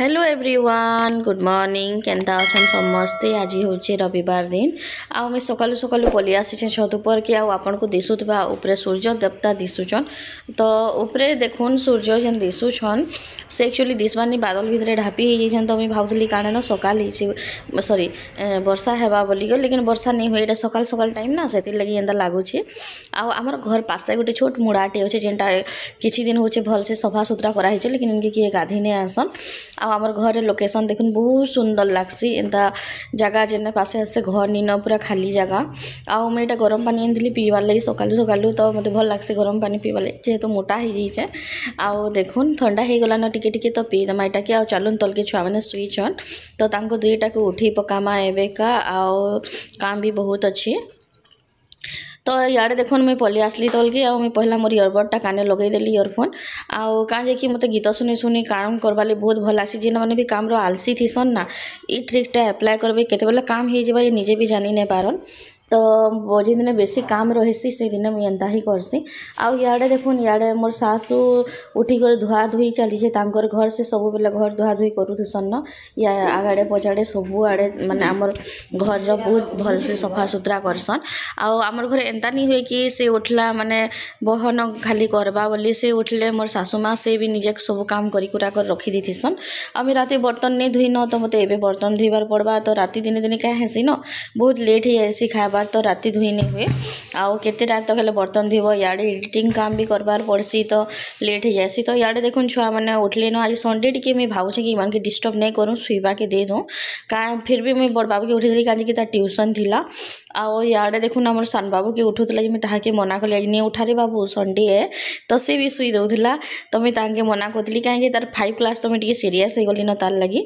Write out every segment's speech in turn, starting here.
Hello everyone good morning केन्ता अच्छा समस्ते आज हूँ रविवार दिन आउ सकालू सकालू पलि आसी छत उपर कि आपन को दिशुवा उपरे सूर्य देवता दिशुचन तो उपरे देखुन सूर्य जेन दिशुछन से एक्चुअली दिशवानी बादल भितर ढापी हो तो मुझे भावुली कारण ना सकाल सॉरी वर्षा हेबा बोलिक लेकिन वर्षा नहीं हुए सकाल सकाल टाइम ना से लगी एंता लगुच आमर घर पास गोटे छोट मुड़ाटे अच्छे जेनटा किसी दिन हूँ भल से सफा सुतरा कराई लेकिन इनके किए गाधी नहीं आसन आमर घर लोकेशन देखुन बहुत सुंदर लगसी एंता जगह जेने पासे आसे घर नीन पूरा खाली जगह आउ मैं गरम पानी आनी पीवार लगी सकालू सकालू तो मत भल लगसी गरम पानी पीवार लगी जेहेतु मोटा हो जाए आउ देखुन ठंडा हो गलान टिके टिके तो पीदमा यहाँ कि चलुन तलके छुआ मैंने शुईछन तो दुईटा को उठी पकामा एवेका आउ काम भी बहुत अच्छी तो याडे देखुन मुझे पलि आसली तलके आ मुझे पहला मोर इयरबडटा काने लगेदेली इयरफोन आउ कहीं कि मत गीत शुनी शुनी काम करवाले बहुत भल आसी जेन मैंने भी काम आलसी थीसन ना ये ट्रिकटा एप्लाय करबे केते काम हो जाए ये निजे भी जानी नहीं पारन तो जिन दिन बेसी काम रही से दिन मुझे एंता ही करसी आउ इे देखुन इे मोर सासू उठिक धुआ धुई चली घर से सब बेले घर धुआ धुई करूसन न या आगाड़े पछाड़े सबू आड़े माने आमर घर बहुत भल से सफा सुतरा करसन आमर घर एंता नहीं हुए कि से उठला माने बहन खाली करवा बोली से उठले मोर सासू माँ से भी निजे सब काम करा कर रखी दीथीसन आम राति बर्तन नहीं धुई न तो मत ए बर्तन धुईबार पड़वा तो राति दिन दिन क्या हेसी न बहुत लेट हो जाएसी खावा तो राति धुई नहीं हुए आउ केते रात तक हेले बर्तन धुब इे एडिटिंग काम भी करबार पड़सी तो लेट हो जाएसी तो इे देखुन छुआ मैंने उठले न आज संडे टी मुझे भावुचे कि मान के डिस्टर्ब नहीं करूँ शुवा के दे दूँ फिर भी मुझे बड़ बाबू के उठेदी कहीं ट्यूशन थिला आउ इे देखुन आम सान बाबू के उठूला मुझे ताके मना कली आज नहीं उठारे बाबू संडे है तो सी भी शुई दूला तो मुझे ताके मना करी कहीं तार 5 क्लास तो मुझे सीरीयस हो गली न तार लगी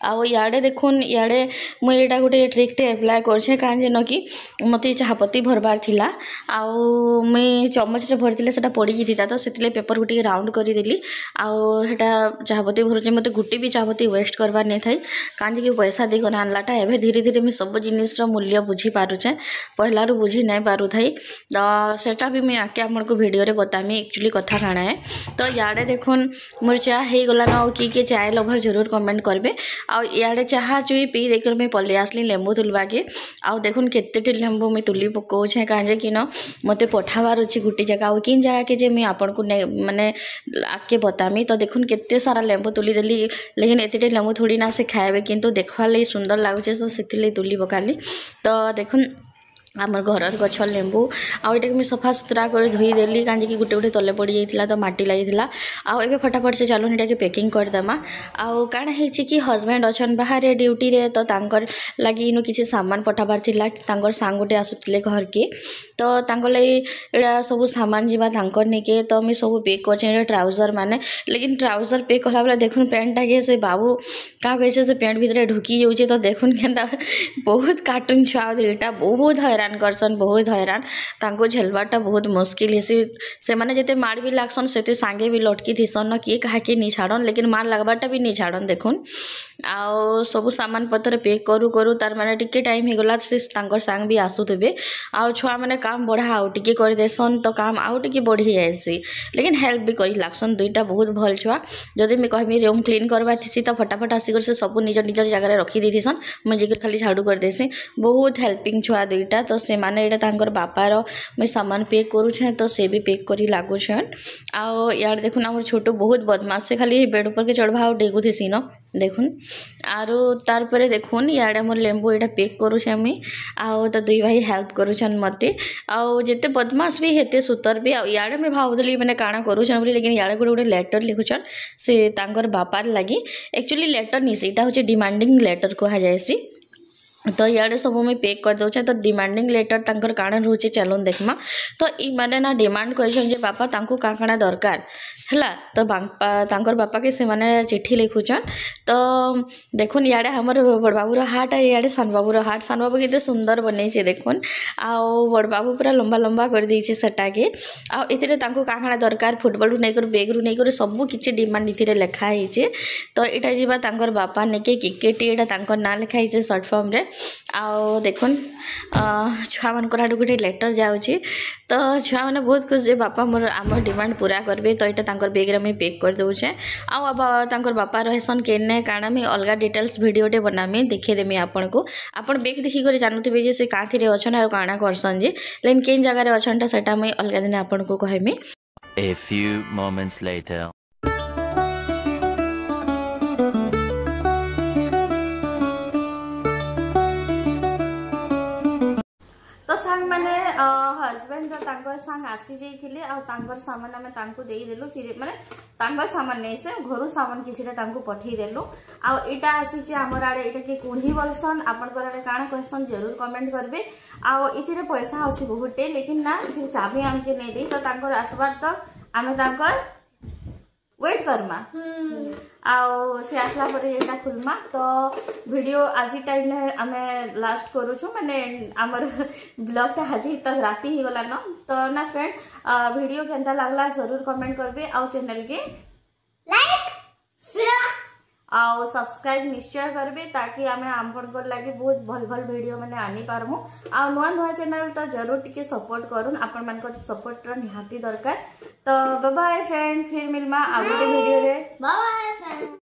आउ इे देखुन इे मुझे यहाँ गोटे ट्रिकटे एप्लाय करे कहीं न कि मत चाहपत्ती भरबार थिला आउ मुई चमच भरती से पड़ जाता तो से पेपर को राउंड करदेली आटा चाहपत्ती भरुचे मत गोटे भी चाहपत्ती वेस्ट करवार नहीं थाई कहीं पैसा देकर आनलाटा एवं धीरे धीरे मुझे सब जिनिस मूल्य बुझी पारुचे पहलारू बुझी नहीं पारू थाई तो सेटा भी मुझे आके आपको वीडियो बतामी एक्चुअली कथा काଣା है तो इे देखुन मोर चाह हो गलान आ किए चाय लभर जरूर कमेंट करेंगे आड़े चाह चुई पी देकर मुझे पलि आसली लेंबू तुलवाके आउ देखुन केते लेंबू मुझे तुली पकाऊे कहीं कि न मत पठाबार अच्छी गोटे जगह और किन जगह के जे मुझे आपन को माने आके बतामी तो देखुन केते सारा लेंबू तुली देली लेकिन एते लेंबू थोड़ी ना से खाए किंतु देखवार लगी सुंदर लगुचे तो से तुली पकाली तो देखुन आम घर गछ लेंबू आईटा मुझे सफा सुतरा कर धोईदेली कहीं गोटे गोटे तले पड़ जाता तो मटी लगी आउ फटाफट से चलो ये पैकिंग करदेमा आउ काण है कि हजबैंड अच्छा बाहर ड्यूटी रे तो तांकर लगी इनु किसी सामान पठाबार थिला तांकर सांग गोटे आसुले घर के तो तांकर लगी एड़ा सब सामान जीवा तांकर निके तो मुझे सब पैक कर ट्राउजर माने लेकिन ट्राउजर पैक कला बेले देखुन पैंटा के से बाबू क्या कहे से पैंट भितर ढुकी जाऊे तो देखुन के बहुत कार्टून छुआ दुईटा बहुत हैरान करसन बहुत हैरान तांको झेलवाटा बहुत मुश्किल है से माने जेते मार भी लागसन सेते सांगे भी लटकी थीसन न किए कहा नहीं छाड़न लेकिन मार लगवाटा भी नहीं छाड़न देखुन आउ सब सामान पत्र पैक करू करू तार माने टिके टाइम हो गला से तांकर सांग भी आसुथबे आउ छुआ माने काम बढ़ा आउ टिके कर देसन तो काम आउ टिके बढ़ी जाएसी लेकिन हेल्प भी करी लागसन दुईटा बहुत भल छुआ जदि मैं कहमी रूम क्लीन करवा थी तो फटाफट आसिक से सब निज निज जगह रखी देथीसन मुझे खाली झाड़ू कर देसी बहुत हेल्पिंग छुआ दुईटा तो से माने एटा तांकर बापार मुझे सामान पैक करुछे तो से भी पैक करी लागुछन आउ यार देखुन आम छोटू बहुत बदमाश से खाली बेड ऊपर के चढ़वा आ डेगुथी न देखुन आरो तार परे देखुन इे मोर लेंबू यहाँ पैक करुछे मुई आउ तो दुई भाई हेल्प करुछन मते आउ जेते बदमाश भी हेते सुतर भी इे मैं भावुली मैंने काଣା करुछन बोली लेकिन इे गोटे गोटे लेटर लिखुछन से तांकर बापार लगी एक्चुअली लेटर नहीं से हूँ डिमांडिंग लेटर कहा जाएसी तो इे सब मुझे पैक कर दूचे तो डिमांडिंग लेटर तांकर काଣା रोचे चलन देखमा तो ई माने ना डिमांड करछन जे बापा तांको काଣା दरकार हला तो तांकर बापा के से माने चिट्ठी लिखुछन तो देखुन इे हमर बड़ बाबूर हाट आ इे सान बाबूर हाट सान बाबू केते सुंदर बनैछे देखुन आउ बड़ बाबू पूरा लंबा लंबा कर देछे सेटा के आ एते तांको काଣା दरकार फुटबॉल रू नै कर बैग रू नै कर सब किछि डिमांड इथिरे लिखा हैछे तो एटा जीवा तांकर बापा नेके क्रिकेट एटा तांकर ना लिखा हैछे शॉर्ट फॉर्म रे आउ देखुन छुआ मान गोटे लेटर जाऊँगी तो छुआ मैंने बहुत खुश जे बापा मोर आम डिमांड पूरा करेंगे तो यहाँ तांकर बैग रे पैक कर दउछे आ तांकर बापा रहसन केने काना में अलग डिटेल्स वीडियोटे बनामी देखेदेमी आपन को आपन बैग देखि कर जानुथिबे जे से काथि रे अछन आ काना करसन जे लेकिन केन जगह रे अछन सेटा मैं अलग दिन आपन को कहमी। A few moments later. तो सांग माने हस्बैंड सांग आसी जाइथिले आ तांकर सामान आमे तांको देई देलु फिर माने तांकर सामान नै से घरु सामान किछिटा तांको पठेई देलु आ एटा आसी जे हमर आडे एटा के कुणी बोलसन आपन कराडे काना कहसन जरूर कमेंट करबे आ इथिरे पैसा अछि बहुते लेकिन ना इथिरे चाबी हमके नै दे तो तांकर आसबार तक आमे तांकर वेट करमा आउ से आसला परे एटा खुलमा तो वीडियो आज टाइम आमे लास्ट करूछु माने हमर ब्लॉग ता आज तक राती ही गला न तो ना फ्रेंड वीडियो केनता लागला जरूर कमेंट करबे आउ चैनल के लाइक शेयर आउ सब्सक्राइब निश्चय करबे ताकि आमे आपन को लागि बहुत भल भल वीडियो माने आनी पारमु आ नवा नवा चैनल तो जरूर टिके सपोर्ट करून आपन मान को सपोर्ट र निहाती दरकार तो बाय बाय फ्रेंड फिर मिलमा आगो वीडियो रे बाय बाय फ्रेंड।